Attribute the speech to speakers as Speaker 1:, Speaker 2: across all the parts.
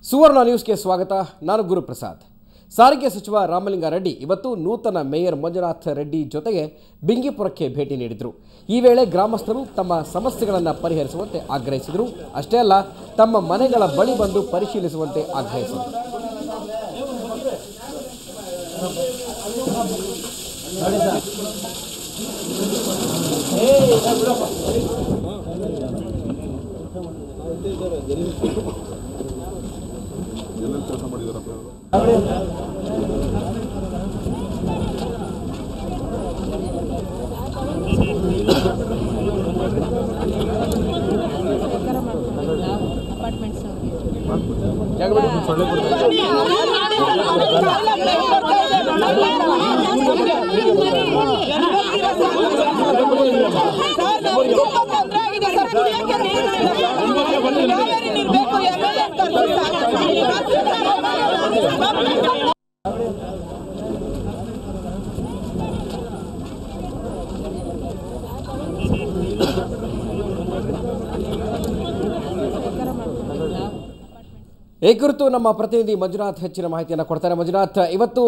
Speaker 1: ಸುವರ್ಣ ನ್ಯೂಸ್ಗೆ ಸ್ವಾಗತ. ನಾನು ಗುರುಪ್ರಸಾದ್. ಸಾರಿಗೆ ಸಚಿವ ರಾಮಲಿಂಗಾರೆಡ್ಡಿ ಇವತ್ತು ನೂತನ ಮೇಯರ್ ಮಂಜುನಾಥ್ ರೆಡ್ಡಿ ಜೊತೆಗೆ ಬಿಂಗಿಪುರಕ್ಕೆ ಭೇಟಿ ನೀಡಿದರು. ಈ ವೇಳೆ ಗ್ರಾಮಸ್ಥರು ತಮ್ಮ ಸಮಸ್ಯೆಗಳನ್ನು ಪರಿಹರಿಸುವಂತೆ ಆಗ್ರಹಿಸಿದರು. ಅಷ್ಟೇ ಅಲ್ಲ, ತಮ್ಮ ಮನೆಗಳ ಬಳಿ ಬಂದು ಪರಿಶೀಲಿಸುವಂತೆ ಆಗ್ರಹಿಸಿದರು. ಈ ಕುರಿತು ನಮ್ಮ ಪ್ರತಿನಿಧಿ ಮಂಜುನಾಥ್ ಹೆಚ್ಚಿನ ಮಾಹಿತಿಯನ್ನು ಕೊಡ್ತಾರೆ. ಮಂಜುನಾಥ್, ಇವತ್ತು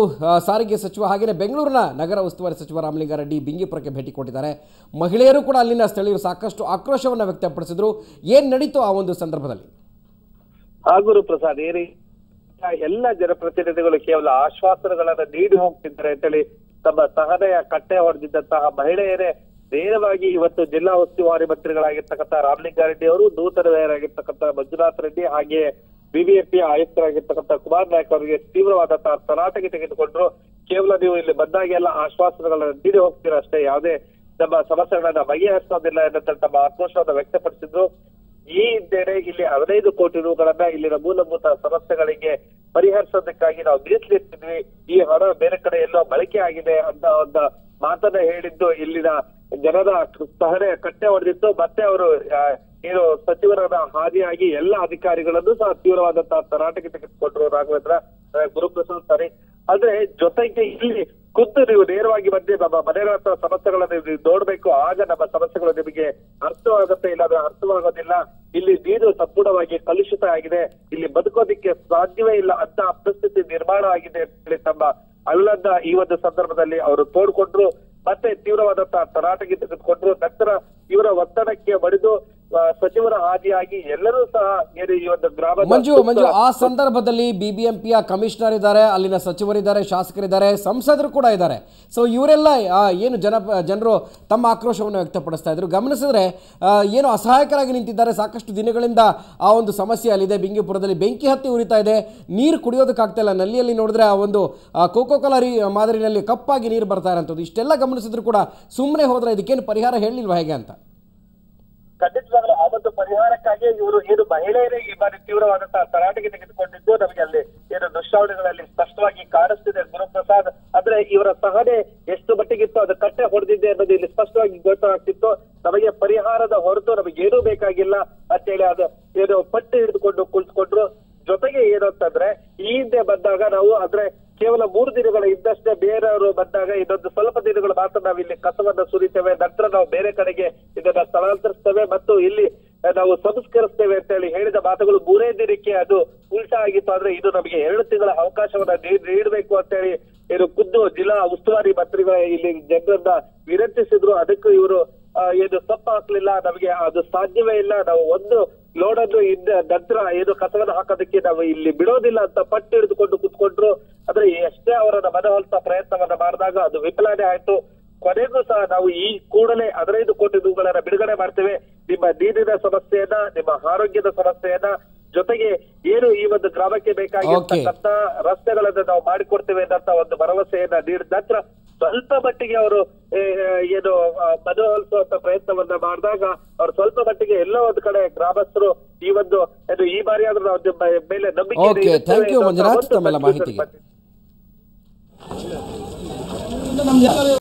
Speaker 1: ಸಾರಿಗೆ ಸಚಿವ ಹಾಗೆಯೇ ಬೆಂಗಳೂರಿನ ನಗರ ಉಸ್ತುವಾರಿ ಸಚಿವ ರಾಮಲಿಂಗಾರೆಡ್ಡಿ ಬಿಂಗಿಪುರಕ್ಕೆ ಭೇಟಿ ಕೊಟ್ಟಿದ್ದಾರೆ. ಮಹಿಳೆಯರು ಕೂಡ ಅಲ್ಲಿನ ಸ್ಥಳೀಯರು ಸಾಕಷ್ಟು ಆಕ್ರೋಶವನ್ನು ವ್ಯಕ್ತಪಡಿಸಿದ್ರು. ಏನು ನಡೀತು ಆ ಒಂದು ಸಂದರ್ಭದಲ್ಲಿ?
Speaker 2: ಗುರು ಪ್ರಸಾದ್, ಎಲ್ಲ ಜನಪ್ರತಿನಿಧಿಗಳು ಕೇವಲ ಆಶ್ವಾಸನೆಗಳನ್ನ ನೀಡಿ ಹೋಗ್ತಿದ್ದಾರೆ ಅಂತೇಳಿ ತಮ್ಮ ಸಹನೆಯ ಕಟ್ಟೆ ಹೊಡೆದಿದ್ದಂತಹ ಮಹಿಳೆಯರೇ ನೇರವಾಗಿ ಇವತ್ತು ಜಿಲ್ಲಾ ಉಸ್ತುವಾರಿ ಮಂತ್ರಿಗಳಾಗಿರ್ತಕ್ಕಂಥ ರಾಮಲಿಂಗಾರೆಡ್ಡಿ ಅವರು, ನೂತನ ಮೇಯರಾಗಿರ್ತಕ್ಕಂಥ ಮಂಜುನಾಥ್ ರೆಡ್ಡಿ, ಹಾಗೆ ಬಿಬಿಎಂಪಿ ಆಯುಕ್ತರಾಗಿರ್ತಕ್ಕಂಥ ಕುಮಾರ್ ನಾಯಕ್ ಅವರಿಗೆ ತೀವ್ರವಾದಂತಹ ತರಾಟೆಗೆ ತೆಗೆದುಕೊಂಡ್ರು. ಕೇವಲ ನೀವು ಇಲ್ಲಿ ಬಂದಾಗೆಲ್ಲ ಆಶ್ವಾಸನೆಗಳನ್ನ ನೀಡಿ ಹೋಗ್ತೀರಾ ಅಷ್ಟೇ, ಯಾವುದೇ ನಮ್ಮ ಸಮಸ್ಯೆಗಳನ್ನ ಬಗೆಹರಿಸೋದಿಲ್ಲ ಎನ್ನುವಂತ ತಮ್ಮ ಆಕ್ರೋಶವನ್ನು ವ್ಯಕ್ತಪಡಿಸಿದ್ರು. ಈ ಹಿಂದೆನೆ ಇಲ್ಲಿ 15 ಕೋಟಿ ರೂಗಳನ್ನ ಇಲ್ಲಿನ ಮೂಲಭೂತ ಸಮಸ್ಯೆಗಳಿಗೆ ಪರಿಹರಿಸೋದಕ್ಕಾಗಿ ನಾವು ಮೀಸಲಿಟ್ಟಿದ್ವಿ, ಈ ಹಣ ಬೇರೆ ಕಡೆ ಎಲ್ಲೋ ಬಳಕೆ ಆಗಿದೆ ಅಂತ ಒಂದು ಮಾತನ್ನ ಹೇಳಿದ್ದು ಇಲ್ಲಿನ ಜನರ ಸಹನೆ ಕಟ್ಟೆ ಹೊಡೆದಿತ್ತು. ಮತ್ತೆ ಅವರು ಏನು ಸಚಿವರ ಹಾದಿಯಾಗಿ ಎಲ್ಲ ಅಧಿಕಾರಿಗಳನ್ನು ಸಹ ತೀವ್ರವಾದಂತಹ ತರಾಟೆಗೆ ತೆಗೆದುಕೊಂಡ್ರು ರಾಘವೇಂದ್ರ, ಗುರುಪ್ರಸಾದ್ ಸರಿ. ಆದ್ರೆ ಜೊತೆಗೆ ಇಲ್ಲಿ ಖುದ್ದು ನೀವು ನೇರವಾಗಿ ಬಂದು ನಮ್ಮ ಮನೆಗಳ ಹತ್ರ ಸಮಸ್ಯೆಗಳನ್ನು ನೀವು ನೋಡ್ಬೇಕು, ಆಗ ನಮ್ಮ ಸಮಸ್ಯೆಗಳು ನಿಮಗೆ ಅರ್ಥವಾಗುತ್ತೆ, ಇಲ್ಲಾಂದ್ರೆ ಅರ್ಥವಾಗೋದಿಲ್ಲ. ಇಲ್ಲಿ ನೀರು ಸಂಪೂರ್ಣವಾಗಿ ಕಲುಷಿತ ಆಗಿದೆ, ಇಲ್ಲಿ ಬದುಕೋದಿಕ್ಕೆ ಸಾಧ್ಯವೇ ಇಲ್ಲ ಅಂತ ಪರಿಸ್ಥಿತಿ ನಿರ್ಮಾಣ ಆಗಿದೆ ಅಂತ ಹೇಳಿ ತಮ್ಮ ಅಲ್ಲನ್ನ ಈ ಒಂದು ಸಂದರ್ಭದಲ್ಲಿ ಅವರು ತೋಡ್ಕೊಂಡ್ರು. ಮತ್ತೆ ತೀವ್ರವಾದಂತಹ ತರಾಟೆಗೆ ತೆಗೆದುಕೊಂಡ್ರು. ನಂತರ ಇವರ ಒತ್ತಡಕ್ಕೆ ಬಡಿದು ಸಚಿವರ ಹಾದಿಯಾಗಿ ಎಲ್ಲರೂ ಸಹ ಈ ಒಂದು ಗ್ರಾಮ
Speaker 1: ಮಂಜು ಆ ಸಂದರ್ಭದಲ್ಲಿ ಬಿಬಿಎಂಪಿಯ ಕಮಿಷನರ್ ಇದ್ದಾರೆ, ಅಲ್ಲಿನ ಸಚಿವರಿದ್ದಾರೆ, ಶಾಸಕರಿದ್ದಾರೆ, ಸಂಸದರು ಕೂಡ ಇದ್ದಾರೆ. ಸೊ ಇವರೆಲ್ಲ ಏನು ಜನರು ತಮ್ಮ ಆಕ್ರೋಶವನ್ನು ವ್ಯಕ್ತಪಡಿಸ್ತಾ ಇದ್ರು. ಗಮನಿಸಿದ್ರೆ ಏನು ಅಸಹಾಯಕರಾಗಿ ನಿಂತಿದ್ದಾರೆ. ಸಾಕಷ್ಟು ದಿನಗಳಿಂದ ಆ ಒಂದು ಸಮಸ್ಯೆ ಅಲ್ಲಿದೆ. ಬಿಂಗಿಪುರದಲ್ಲಿ ಬೆಂಕಿ ಹತ್ತಿ ಉರಿತಾ ಇದೆ, ನೀರು ಕುಡಿಯೋದಕ್ಕಾಗ್ತಾ ಇಲ್ಲ. ನಲ್ಲಿಯಲ್ಲಿ ನೋಡಿದ್ರೆ ಆ ಒಂದು ಕೋಕೋ ಕೋಲಾ ಮಾದರಿನಲ್ಲಿ ಕಪ್ಪಾಗಿ ನೀರು ಬರ್ತಾ ಇರೋಂಥದ್ದು. ಇಷ್ಟೆಲ್ಲ ಗಮನಿಸಿದ್ರು ಕೂಡ ಸುಮ್ಮನೆ ಹೋದ್ರೆ ಇದಕ್ಕೇನು ಪರಿಹಾರ ಹೇಳಿಲ್ವಾ ಹೇಗೆ ಅಂತ?
Speaker 2: ಖಂಡಿತವಾಗ್ಲೂ ಆ ಒಂದು ಪರಿಹಾರಕ್ಕಾಗಿ ಇವರು ಏನು ಮಹಿಳೆಯರೇ ಈ ಬಾರಿ ತೀವ್ರವಾದಂತಹ ತರಾಟೆಗೆ ತೆಗೆದುಕೊಂಡಿದ್ದು ನಮಗೆ ಅಲ್ಲಿ ಏನು ದೃಶ್ಯಾವಳಿಗಳಲ್ಲಿ ಸ್ಪಷ್ಟವಾಗಿ ಕಾಣಿಸ್ತಿದೆ ಗುರುಪ್ರಸಾದ್. ಅಂದ್ರೆ ಇವರ ಸಹನೆ ಎಷ್ಟು ಮಟ್ಟಿಗಿತ್ತು, ಅದು ಕಟ್ಟೆ ಹೊಡೆದಿದೆ ಅನ್ನೋದು ಇಲ್ಲಿ ಸ್ಪಷ್ಟವಾಗಿ ಗೊತ್ತಾಗ್ತಿತ್ತು. ನಮಗೆ ಪರಿಹಾರದ ಹೊರತು ನಮಗೇನೂ ಬೇಕಾಗಿಲ್ಲ ಅಂತೇಳಿ ಅದು ಏನು ಪಟ್ಟಿ ಹಿಡಿದುಕೊಂಡು ಕುಳಿತುಕೊಂಡ್ರು. ಜೊತೆಗೆ ಏನು ಅಂತಂದ್ರೆ ಈ ಹಿಂದೆ ಬಂದಾಗ ನಾವು ಅಂದ್ರೆ ಕೇವಲ 3 ದಿನಗಳ ಇದ್ದಷ್ಟೇ, ಬೇರೆಯವರು ಬಂದಾಗ ಇನ್ನೊಂದು ಸ್ವಲ್ಪ ದಿನಗಳು ಮಾತ್ರ ನಾವು ಇಲ್ಲಿ ಕಸವನ್ನ ಸುರಿತೇವೆ, ನಂತರ ನಾವು ಬೇರೆ ಕಡೆಗೆ ಇದನ್ನ ಸ್ಥಳಾಂತರಿಸ್ತೇವೆ ಮತ್ತು ಇಲ್ಲಿ ನಾವು ಸಂಸ್ಕರಿಸ್ತೇವೆ ಅಂತ ಹೇಳಿ ಹೇಳಿದ ಮಾತುಗಳು 3 ದಿನಕ್ಕೆ ಅದು ಉಲ್ಟಾ ಆಗಿತ್ತು. ಆದ್ರೆ ಇದು ನಮಗೆ 2 ತಿಂಗಳ ಅವಕಾಶವನ್ನ ನೀಡಬೇಕು ಅಂತ ಹೇಳಿ ಏನು ಖುದ್ದು ಜಿಲ್ಲಾ ಉಸ್ತುವಾರಿ ಮಂತ್ರಿಗಳ ಇಲ್ಲಿ ಜನರನ್ನ ವಿನಂತಿಸಿದ್ರು. ಅದಕ್ಕೂ ಇವರು ಏನು ತಪ್ಪು ಹಾಕ್ಲಿಲ್ಲ, ನಮಗೆ ಅದು ಸಾಧ್ಯವೇ ಇಲ್ಲ, ನಾವು ಒಂದು ಲೋಡನ್ನು ನಂತರ ಏನು ಕಸವನ್ನು ಹಾಕೋದಕ್ಕೆ ನಾವು ಇಲ್ಲಿ ಬಿಡೋದಿಲ್ಲ ಅಂತ ಪಟ್ಟು ಹಿಡಿದುಕೊಂಡು ಕುತ್ಕೊಂಡ್ರು. ಆದ್ರೆ ಎಷ್ಟೇ ಅವರನ್ನ ಮನವೊಲಿಸುವ ಪ್ರಯತ್ನವನ್ನ ಮಾಡಿದಾಗ ಅದು ವಿಫಲನೆ ಆಯ್ತು. ಕೊನೆಗೂ ಸಹ ನಾವು ಈ ಕೂಡಲೇ 15 ಕೋಟಿ ರೂಗಳನ್ನ ಬಿಡುಗಡೆ ಮಾಡ್ತೇವೆ, ನಿಮ್ಮ ನೀರಿನ ಸಮಸ್ಯೆಯನ್ನ, ನಿಮ್ಮ ಆರೋಗ್ಯದ ಸಮಸ್ಯೆಯನ್ನ, ಜೊತೆಗೆ ಏನು ಈ ಒಂದು ಗ್ರಾಮಕ್ಕೆ ಬೇಕಾಗಿರ್ತಕ್ಕಂಥ ರಸ್ತೆಗಳನ್ನ ನಾವು ಮಾಡಿಕೊಡ್ತೇವೆ ಅಂತ ಒಂದು ಭರವಸೆಯನ್ನ ನೀಡಿದ ನಂತರ ಸ್ವಲ್ಪ ಮಟ್ಟಿಗೆ ಅವರು ಏನು ಮನವೊಲಿಸುವಂತ ಪ್ರಯತ್ನವನ್ನ ಮಾಡಿದಾಗ ಅವ್ರು ಸ್ವಲ್ಪ ಮಟ್ಟಿಗೆ ಎಲ್ಲೋ ಒಂದು ಕಡೆ ಗ್ರಾಮಸ್ಥರು ಈ ಒಂದು ಈ ಬಾರಿ ಆದ್ರೂ ನಾವು ಮೇಲೆ ನಂಬಿಕೆ